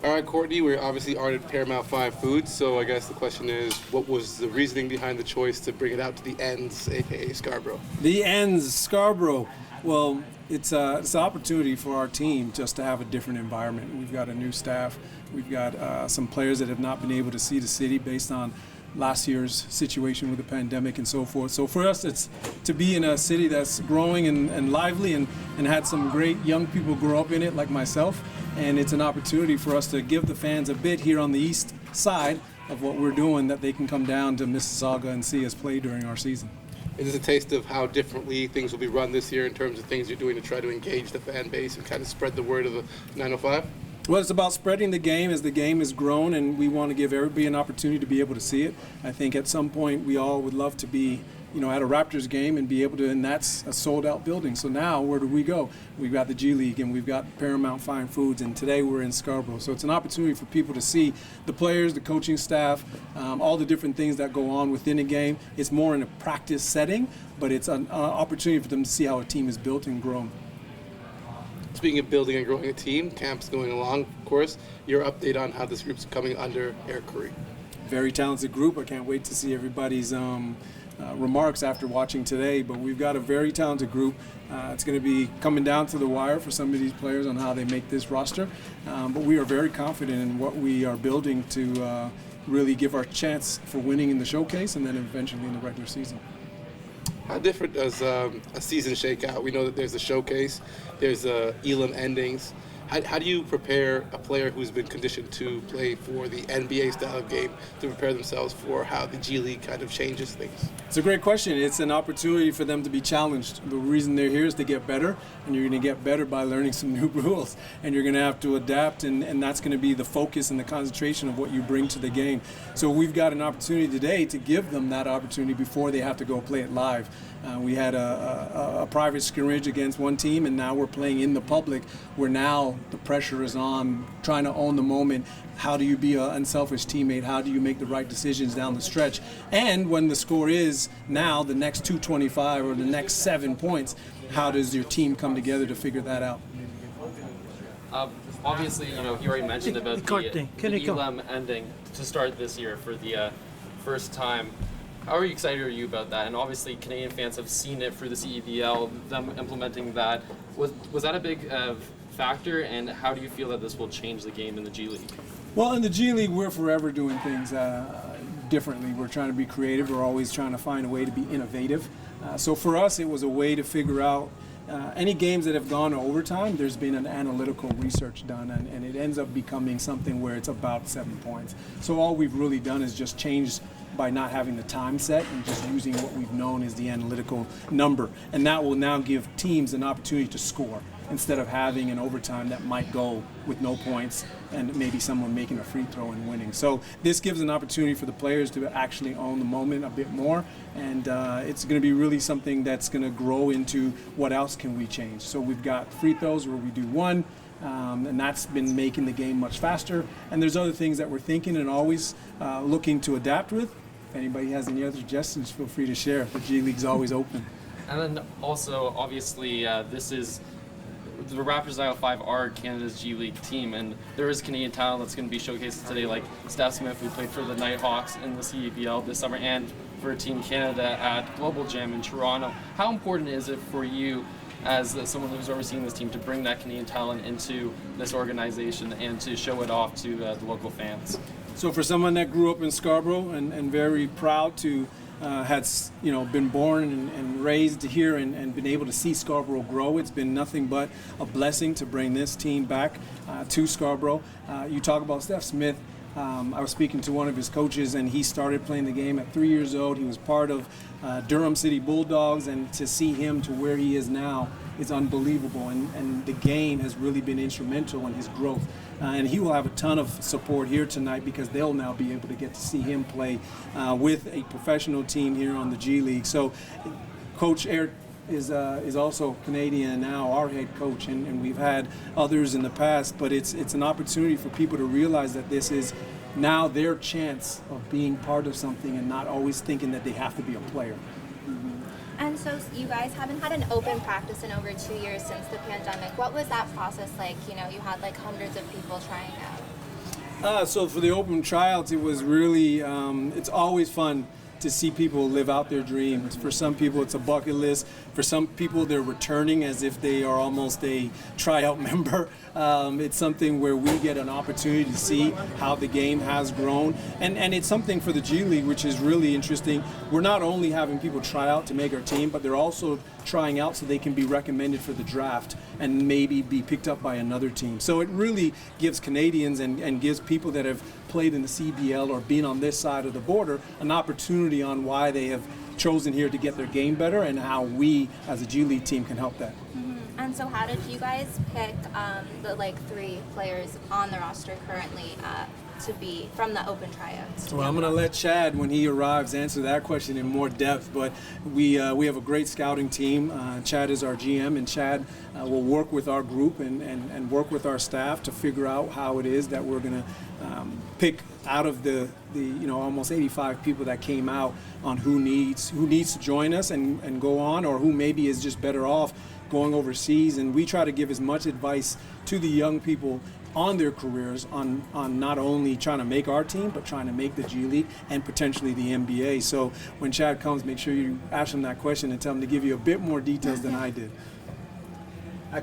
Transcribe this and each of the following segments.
All right, Courtney, we obviously aren't at Paramount 5 Foods, so I guess the question is, what was the reasoning behind the choice to bring it out to the Ends, a.k.a. Scarborough? The Ends, Scarborough. Well, it's an opportunity for our team just to have a different environment. We've got a new staff. We've got some players that have not been able to see the city based on last year's situation with the pandemic and so forth. So for us, it's to be in a city that's growing and lively and had some great young people grow up in it like myself. And it's an opportunity for us to give the fans a bit here on the east side of what we're doing, that they can come down to Mississauga and see us play during our season. Is this a taste of how differently things will be run this year in terms of things you're doing to try to engage the fan base and kind of spread the word of the 905? Well, it's about spreading the game as the game has grown, and we want to give everybody an opportunity to be able to see it. I think at some point we all would love to be, at a Raptors game and be able to, and that's a sold-out building. So now where do we go? We've got the G League and we've got Paramount Fine Foods, and today we're in Scarborough. So it's an opportunity for people to see the players, the coaching staff, all the different things that go on within a game. It's more in a practice setting, but it's an opportunity for them to see how a team is built and grown. Speaking of building and growing a team, camp's going along, of course. Your update on how this group's coming under Eric Khoury. Very talented group. I can't wait to see everybody's remarks after watching today, but we've got a very talented group. It's going to be coming down to the wire for some of these players on how they make this roster, but we are very confident in what we are building to really give our chance for winning in the showcase and then eventually in the regular season. How different does a season shake out? We know that there's a showcase, there's Elam endings. How do you prepare a player who's been conditioned to play for the NBA style of game to prepare themselves for how the G League kind of changes things? It's a great question. It's an opportunity for them to be challenged. The reason they're here is to get better, and you're going to get better by learning some new rules, and you're going to have to adapt, and that's going to be the focus and the concentration of what you bring to the game. So we've got an opportunity today to give them that opportunity before they have to go play it live. We had a private scrimmage against one team, and now we're playing in the public, where now the pressure is on trying to own the moment. How do you be an unselfish teammate? How do you make the right decisions down the stretch? And when the score is now the next 225 or the next 7 points, how does your team come together to figure that out? Obviously, you already mentioned about the Elam ending to start this year for the first time. How excited are you about that? And obviously, Canadian fans have seen it for the CEBL, them implementing that. Was that a big factor, and how do you feel that this will change the game in the G League? Well, in the G League, we're forever doing things differently. We're trying to be creative. We're always trying to find a way to be innovative. So for us, it was a way to figure out any games that have gone to overtime, there's been an analytical research done, and it ends up becoming something where it's about 7 points. So all we've really done is just changed by not having the time set and just using what we've known as the analytical number. And that will now give teams an opportunity to score instead of having an overtime that might go with no points and maybe someone making a free throw and winning. So this gives an opportunity for the players to actually own the moment a bit more, and it's going to be really something that's going to grow into what else can we change. So we've got free throws where we do one, and that's been making the game much faster. And there's other things that we're thinking and always looking to adapt with. If anybody has any other suggestions, feel free to share. The G League's always open. And then also, obviously, this is the Raptors 905 are Canada's G League team, and there is Canadian talent that's going to be showcased today, like Steph Smith, who played for the Nighthawks in the CEBL this summer, and for Team Canada at Global Jam in Toronto. How important is it for you, as someone who's overseeing this team, to bring that Canadian talent into this organization and to show it off to the local fans? So for someone that grew up in Scarborough and very proud to had been born and raised here and been able to see Scarborough grow, it's been nothing but a blessing to bring this team back to Scarborough. You talk about Steph Smith. I was speaking to one of his coaches, and he started playing the game at 3 years old. He was part of Durham City Bulldogs, and to see him to where he is now is unbelievable. And the game has really been instrumental in his growth. And he will have a ton of support here tonight because they'll now be able to get to see him play with a professional team here on the G League. So Coach Eric is also Canadian now, our head coach, and we've had others in the past, but it's an opportunity for people to realize that this is now their chance of being part of something and not always thinking that they have to be a player. And so you guys haven't had an open practice in over 2 years since the pandemic. What was that process like? You had like hundreds of people trying out. So for the open tryouts, it was really, it's always fun to see people live out their dreams. For some people, it's a bucket list. For some people, they're returning as if they are almost a tryout member. It's something where we get an opportunity to see how the game has grown. And it's something for the G League, which is really interesting. We're not only having people try out to make our team, but they're also trying out so they can be recommended for the draft and maybe be picked up by another team. So it really gives Canadians and gives people that have played in the CBL or been on this side of the border an opportunity on why they have chosen here to get their game better and how we as a G League team can help that. And so how did you guys pick the 3 players on the roster currently to be from the open tryouts? Well, I'm going to let Chad, when he arrives, answer that question in more depth. But we have a great scouting team. Chad is our GM, and Chad will work with our group and work with our staff to figure out how it is that we're going to pick out of the almost 85 people that came out on who needs to join us and go on, or who maybe is just better off going overseas. And we try to give as much advice to the young people on their careers on not only trying to make our team, but trying to make the G League and potentially the NBA. So when Chad comes, make sure you ask him that question and tell him to give you a bit more details than I did.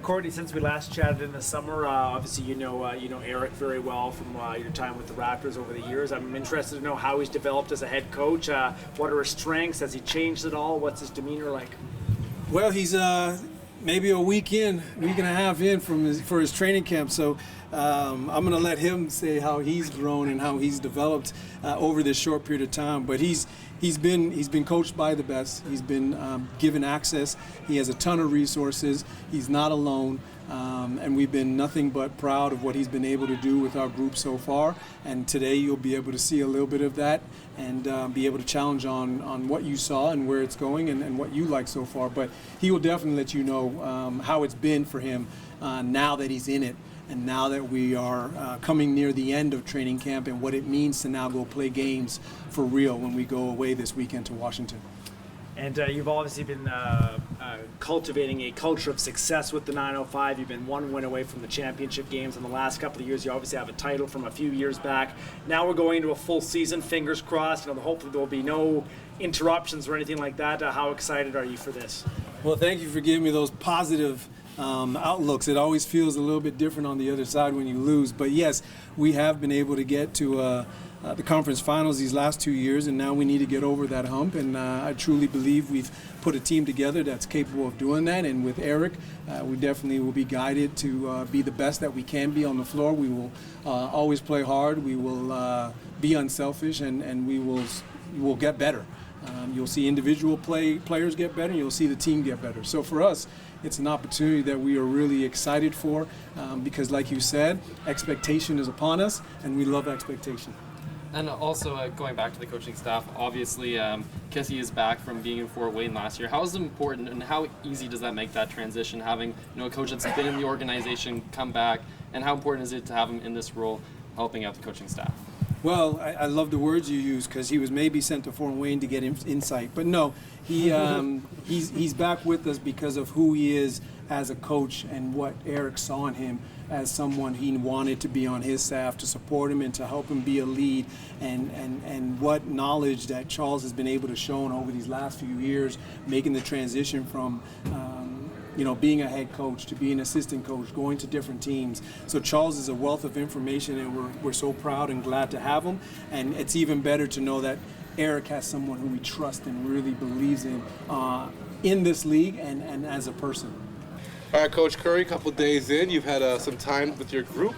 Courtney, since we last chatted in the summer, obviously you know Eric very well from your time with the Raptors over the years. I'm interested to know how he's developed as a head coach. What are his strengths? Has he changed at all? What's his demeanor like? Well, he's maybe a week and a half in for his training camp. So I'm going to let him say how he's grown and how he's developed over this short period of time. But he's been coached by the best. He's been given access. He has a ton of resources. He's not alone. And we've been nothing but proud of what he's been able to do with our group so far. And today you'll be able to see a little bit of that and be able to challenge on what you saw and where it's going and what you like so far. But he will definitely let you know how it's been for him now that he's in it. And now that we are coming near the end of training camp and what it means to now go play games for real when we go away this weekend to Washington. And you've obviously been cultivating a culture of success with the 905. You've been one win away from the championship games in the last couple of years. You obviously have a title from a few years back. Now we're going into a full season, fingers crossed. Hopefully there will be no interruptions or anything like that. How excited are you for this? Well, thank you for giving me those positive outlooks. It always feels a little bit different on the other side when you lose. But yes, we have been able to get to the conference finals these last 2 years, and now we need to get over that hump. And I truly believe we've put a team together that's capable of doing that. And with Eric, we definitely will be guided to be the best that we can be on the floor. We will always play hard. We will be unselfish, and we will get better. You'll see individual players get better, and you'll see the team get better. So for us, it's an opportunity that we are really excited for because, like you said, expectation is upon us, and we love expectation. And also, going back to the coaching staff, obviously, Kissy is back from being in Fort Wayne last year. How is it important, and how easy does that make that transition, having a coach that's been in the organization come back, and how important is it to have him in this role, helping out the coaching staff? Well, I love the words you use because he was maybe sent to Fort Wayne to get insight, but no, he's back with us because of who he is as a coach and what Eric saw in him as someone he wanted to be on his staff to support him and to help him be a lead, and what knowledge that Charles has been able to show over these last few years, making the transition from being a head coach to being an assistant coach, going to different teams. So Charles is a wealth of information, and we're so proud and glad to have him. And it's even better to know that Eric has someone who we trust and really believes in this league and as a person. All right, Coach Khoury, a couple of days in, you've had some time with your group.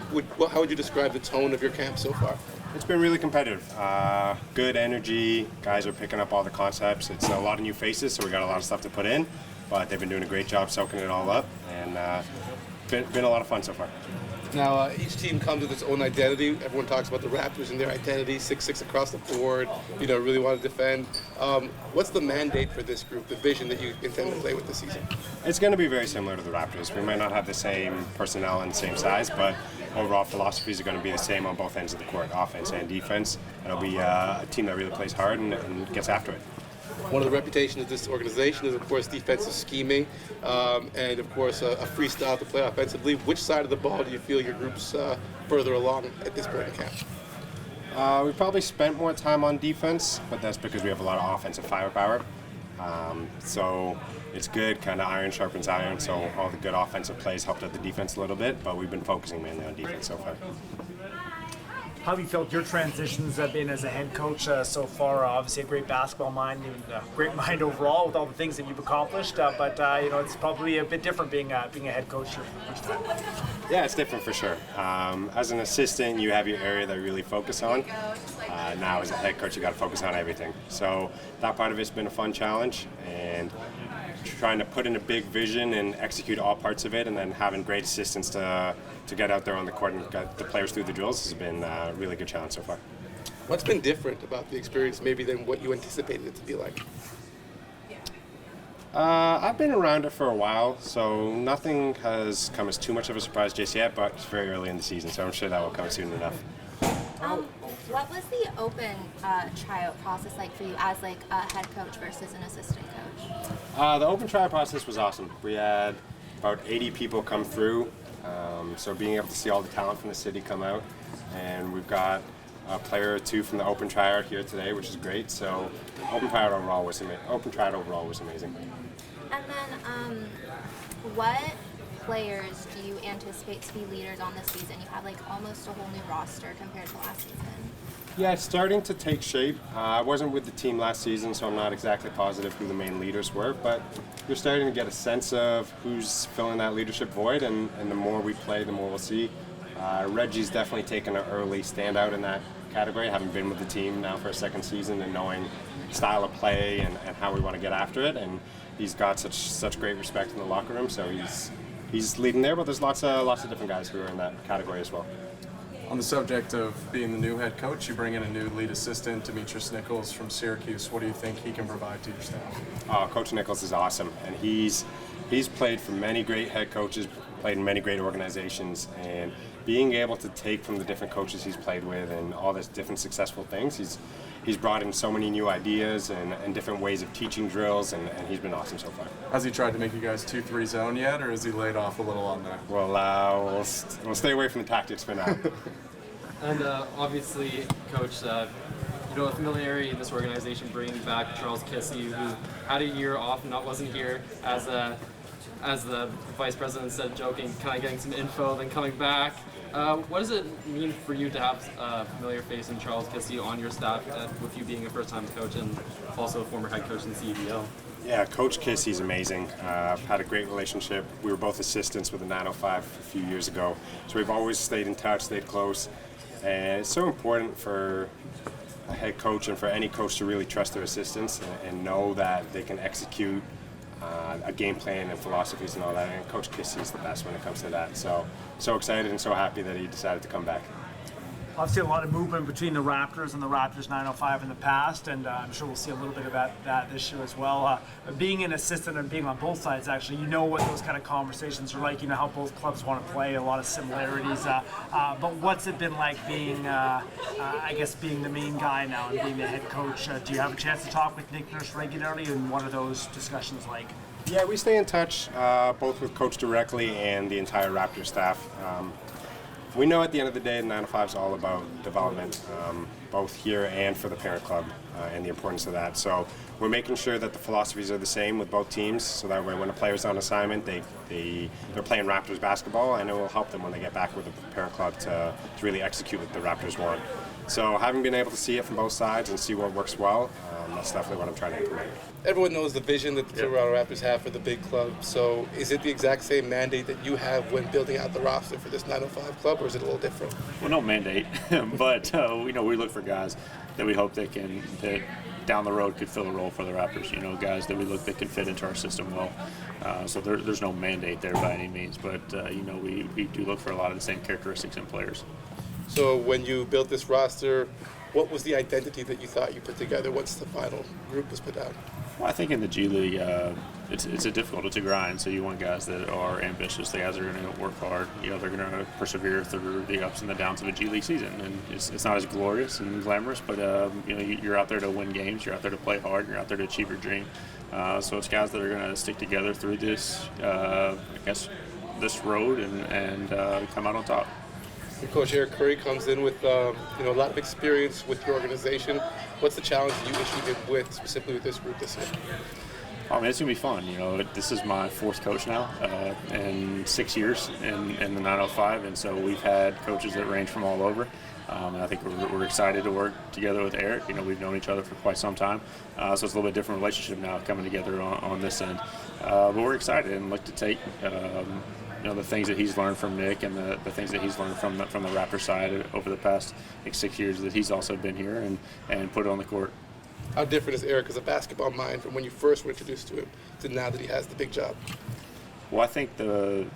How would you describe the tone of your camp so far? It's been really competitive. Good energy. Guys are picking up all the concepts. It's a lot of new faces, so we got a lot of stuff to put in. But they've been doing a great job soaking it all up, and been a lot of fun so far. Now, each team comes with its own identity. Everyone talks about the Raptors and their identity, 6'6" across the board, really want to defend. What's the mandate for this group, the vision that you intend to play with this season? It's going to be very similar to the Raptors. We might not have the same personnel and same size, but overall philosophies are going to be the same on both ends of the court, offense and defense. It'll be a team that really plays hard and gets after it. One of the reputations of this organization is, of course, defensive scheming, and of course, a freestyle to play offensively. Which side of the ball do you feel your group's further along at this point in camp? We probably spent more time on defense, but that's because we have a lot of offensive firepower. So it's good, kind of iron sharpens iron, so all the good offensive plays helped out the defense a little bit, but we've been focusing mainly on defense so far. How have you felt your transitions have been as a head coach so far? Obviously, a great basketball mind, and a great mind overall with all the things that you've accomplished. But it's probably a bit different being a head coach your first time. Yeah, it's different for sure. As an assistant, you have your area that you really focus on. Now, as a head coach, you got to focus on everything. So that part of it's been a fun challenge, and trying to put in a big vision and execute all parts of it, and then having great assistants to get out there on the court and get the players through the drills has been a really good challenge so far. What's been different about the experience maybe than what you anticipated it to be like? I've been around it for a while, so nothing has come as too much of a surprise just yet, but it's very early in the season, so I'm sure that will come soon enough. What was the open tryout process like for you as like a head coach versus an assistant coach? The open tryout process was awesome. We had about 80 people come through, so being able to see all the talent from the city come out, and we've got a player or two from the open tryout here today, which is great. So open tryout overall was amazing. And then what players do you anticipate to be leaders on this season? You have like almost a whole new roster compared to last season. Yeah, it's starting to take shape. I wasn't with the team last season, so I'm not exactly positive who the main leaders were, but you're starting to get a sense of who's filling that leadership void, and the more we play, the more we'll see. Reggie's definitely taken an early standout in that category, having been with the team now for a second season and knowing style of play and how we want to get after it, and he's got such great respect in the locker room, so he's leading there, but there's lots of different guys who are in that category as well. On the subject of being the new head coach, you bring in a new lead assistant, Demetrius Nichols from Syracuse. What do you think he can provide to your staff? Coach Nichols is awesome, and he's played for many great head coaches, played in many great organizations, and being able to take from the different coaches he's played with and all these different successful things, he's brought in so many new ideas and different ways of teaching drills, and he's been awesome so far. Has he tried to make you guys 2-3 zone yet, or has he laid off a little on that? Well, we'll stay away from the tactics for now. And obviously, Coach, a familiarity in this organization, bringing back Charles Kissy, who had a year off and wasn't here, as the vice president said, joking, kind of getting some info, then coming back. What does it mean for you to have a familiar face in Charles Kissy on your staff, with you being a first-time coach and also a former head coach in the CEDL? Yeah, Coach Kissy's amazing. I've had a great relationship. We were both assistants with the 905 a few years ago, so we've always stayed in touch, stayed close. And it's so important for a head coach and for any coach to really trust their assistants and know that they can execute a game plan and philosophies and all that. And Coach Kissy is the best when it comes to that. So excited and so happy that he decided to come back. Obviously, a lot of movement between the Raptors and the Raptors 905 in the past, and I'm sure we'll see a little bit of that this year as well. Being an assistant and being on both sides, actually, you know what those kind of conversations are like. You know how both clubs want to play, a lot of similarities. But what's it been like being, being the main guy now and being the head coach? Do you have a chance to talk with Nick Nurse regularly, and what are those discussions like? Yeah, we stay in touch, both with Coach directly and the entire Raptors staff. We know at the end of the day, the 905 is all about development, both here and for the parent club, and the importance of that. So we're making sure that the philosophies are the same with both teams, so that way when a player's on assignment, they're playing Raptors basketball, and it will help them when they get back with the parent club to really execute what the Raptors want. So having been able to see it from both sides and see what works well, that's definitely what I'm trying to implement. Everyone knows the vision that the Toronto Raptors have for the big club. So is it the exact same mandate that you have when building out the roster for this 905 club, or is it a little different? Well, no mandate, but we look for guys that we hope that down the road could fill a role for the Raptors. Guys that we look that can fit into our system well. So there's no mandate there by any means, but we do look for a lot of the same characteristics in players. So when you built this roster, what was the identity that you thought you put together once the final group was put out? Well, I think in the G League, it's a difficult, it's a grind. So you want guys that are ambitious, the guys that are going to work hard. They're going to persevere through the ups and the downs of a G League season. And it's not as glorious and glamorous, but you're out there to win games, you're out there to play hard, you're out there to achieve your dream. So it's guys that are going to stick together through this, this road and come out on top. Your coach Eric Khoury comes in with a lot of experience with your organization. What's the challenge that you issued him with, specifically with this group this year? Oh, man, it's going to be fun. This is my fourth coach now in 6 years in the 905, and so we've had coaches that range from all over. And I think we're excited to work together with Eric. We've known each other for quite some time, so it's a little bit different relationship now coming together on this end. But we're excited and look to take the things that he's learned from Nick and the things that he's learned from the Raptor side over the past 6 years that he's also been here and put it on the court. How different is Eric as a basketball mind from when you first were introduced to him to now that he has the big job? Well, I think the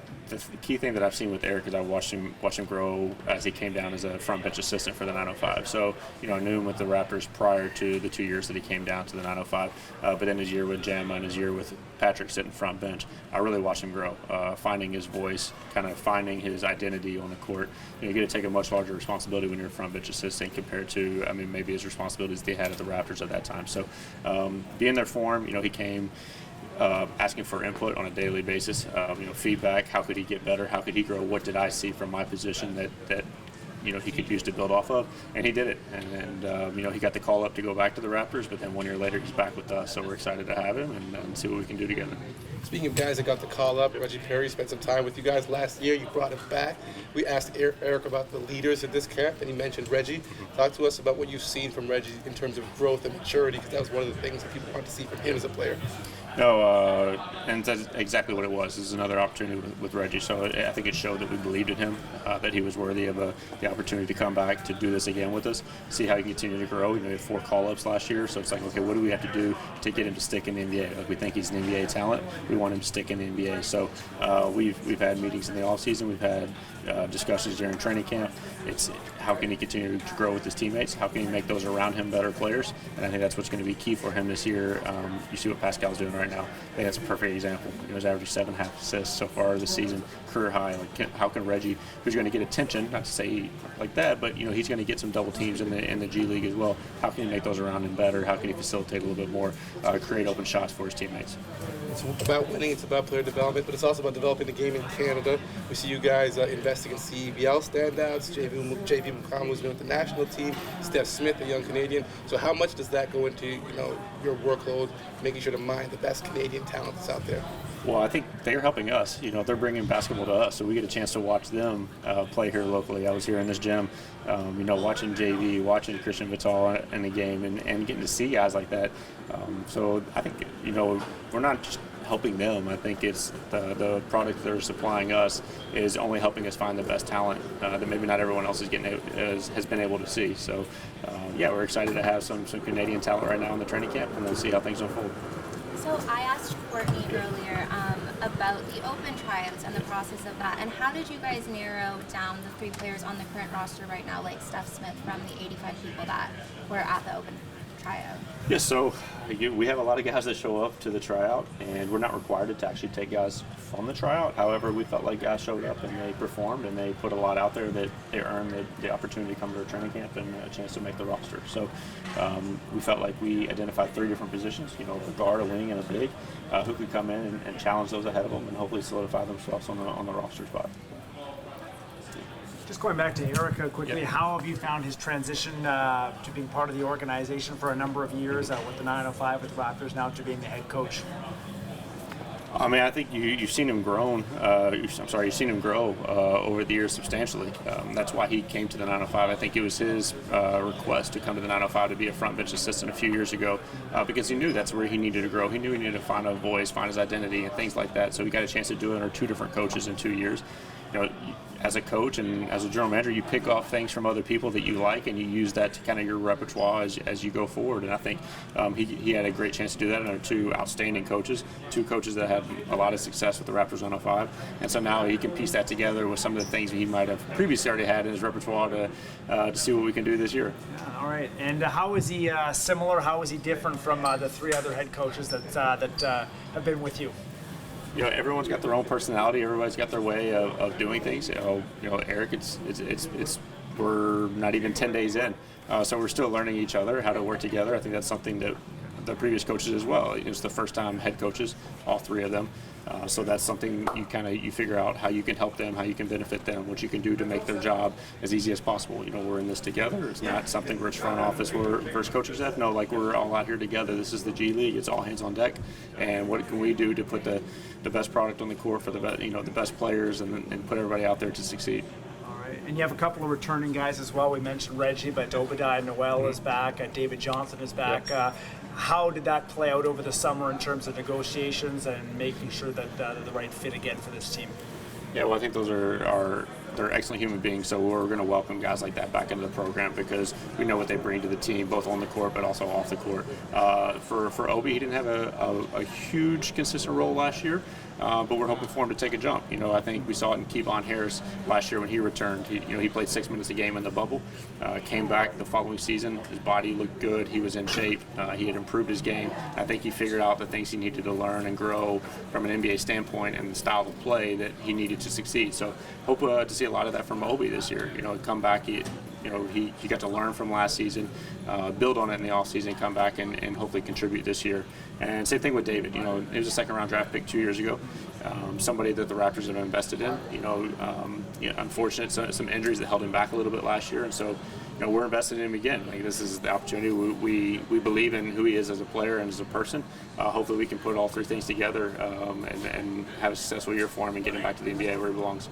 key thing that I've seen with Eric is I watched him grow as he came down as a front bench assistant for the 905. So, I knew him with the Raptors prior to the 2 years that he came down to the 905. But then his year with Jamma and his year with Patrick sitting front bench, I really watched him grow, finding his voice, kind of finding his identity on the court. You get to take a much larger responsibility when you're a front bench assistant compared to, maybe his responsibilities they had at the Raptors at that time. So, being there for him, he came asking for input on a daily basis, feedback, how could he get better, how could he grow, what did I see from my position that he could use to build off of, and he did it. And he got the call up to go back to the Raptors, but then 1 year later he's back with us, so we're excited to have him and see what we can do together. Speaking of guys that got the call up, Reggie Perry spent some time with you guys last year. You brought him back. We asked Eric about the leaders in this camp, and he mentioned Reggie. Talk to us about what you've seen from Reggie in terms of growth and maturity, because that was one of the things that people want to see from him as a player. No, and that's exactly what it was. This is another opportunity with Reggie. So I think it showed that we believed in him, that he was worthy of the opportunity to come back to do this again with us, see how he can continue to grow. He had 4 call-ups last year, so it's like, okay, what do we have to do to get him to stick in the NBA? Like, we think he's an NBA talent. We want him to stick in the NBA. So we've had meetings in the offseason. We've had discussions during training camp. It's how can he continue to grow with his teammates? How can he make those around him better players? And I think that's what's going to be key for him this year. You see what Pascal's doing right now. I think that's a perfect example. He's averaging 7.5 assists so far this season, career high. How can Reggie, who's going to get attention, not to say like that, but he's going to get some double teams in the G League as well. How can he make those around him better? How can he facilitate a little bit more, create open shots for his teammates? It's about winning, it's about player development, but it's also about developing the game in Canada. We see you guys investing in CEBL standouts, JV Mukama, who's been with the national team, Steph Smith, a young Canadian. So how much does that go into your workload, making sure to mine the best Canadian talent that's out there? Well, I think they're helping us. They're bringing basketball to us, so we get a chance to watch them play here locally. I was here in this gym, watching JV, watching Christian Vital in the game, and getting to see guys like that. So I think, we're not just helping them. I think it's the product they're supplying us is only helping us find the best talent that maybe not everyone else has been able to see. So, we're excited to have some Canadian talent right now in the training camp, and we'll see how things unfold. So I asked Courtney earlier about the open tryouts and the process of that, and how did you guys narrow down the 3 players on the current roster right now, like Steph Smith, from the 85 people that were at the open tryout? Yeah, so we have a lot of guys that show up to the tryout, and we're not required to actually take guys from the tryout. However, we felt like guys showed up and they performed and they put a lot out there that they earned the opportunity to come to a training camp and a chance to make the roster. So we felt like we identified 3 different positions, a guard, a wing, and a big, who could come in and challenge those ahead of them and hopefully solidify themselves on the roster spot. Just going back to Erica quickly, how have you found his transition to being part of the organization for a number of years with the 905, with Raptors, now to being the head coach? I think you've seen him grow. You've seen him grow over the years substantially. That's why he came to the 905. I think it was his request to come to the 905 to be a front bench assistant a few years ago because he knew that's where he needed to grow. He knew he needed to find a voice, find his identity, and things like that. So he got a chance to do it under 2 different coaches in 2 years. as a coach and as a general manager, you pick off things from other people that you like, and you use that to kind of your repertoire as you go forward. And I think he had a great chance to do that. And they're two outstanding coaches, two coaches that had a lot of success with the Raptors 105. And so now he can piece that together with some of the things he might have previously already had in his repertoire to see what we can do this year. All right. And how is he similar? How is he different from the three other head coaches that have been with you? You know, everyone's got their own personality. Everybody's got their way of doing things. You know, Eric, it's we're not even 10 days in, so we're still learning each other, how to work together. I think that's something that the previous coaches as well. It's the first time head coaches, all three of them. So that's something you figure out how you can help them, how you can benefit them, what you can do to make their job as easy as possible. You know, we're in this together. It's not something where it's front office versus coaching staff. No, like we're all out here together. This is the G League. It's all hands on deck. And what can we do to put the best product on the court for the best players and put everybody out there to succeed. And you have a couple of returning guys as well. We mentioned Reggie, but Obadiah Noel is back. David Johnson is back. Yep. How did that play out over the summer in terms of negotiations and making sure that they're the right fit again for this team? Yeah, well, I think those they're excellent human beings, so we're going to welcome guys like that back into the program because we know what they bring to the team, both on the court but also off the court. For Obi, he didn't have a huge consistent role last year, but we're hoping for him to take a jump. You know, I think we saw it in Kevon Harris last year when he returned. He played 6 minutes a game in the bubble, came back the following season. His body looked good. He was in shape. He had improved his game. I think he figured out the things he needed to learn and grow from an NBA standpoint and the style of play that he needed to succeed. So hope to see a lot of that from Obi this year. You know, come back. He got to learn from last season, build on it in the offseason, come back and hopefully contribute this year. And same thing with David. You know, he was a second-round draft pick 2 years ago. Somebody that the Raptors have invested in. Unfortunate some injuries that held him back a little bit last year, and so we're invested in him again. Like, this is the opportunity. We believe in who he is as a player and as a person. Hopefully, we can put all three things together and have a successful year for him and get him back to the NBA where he belongs.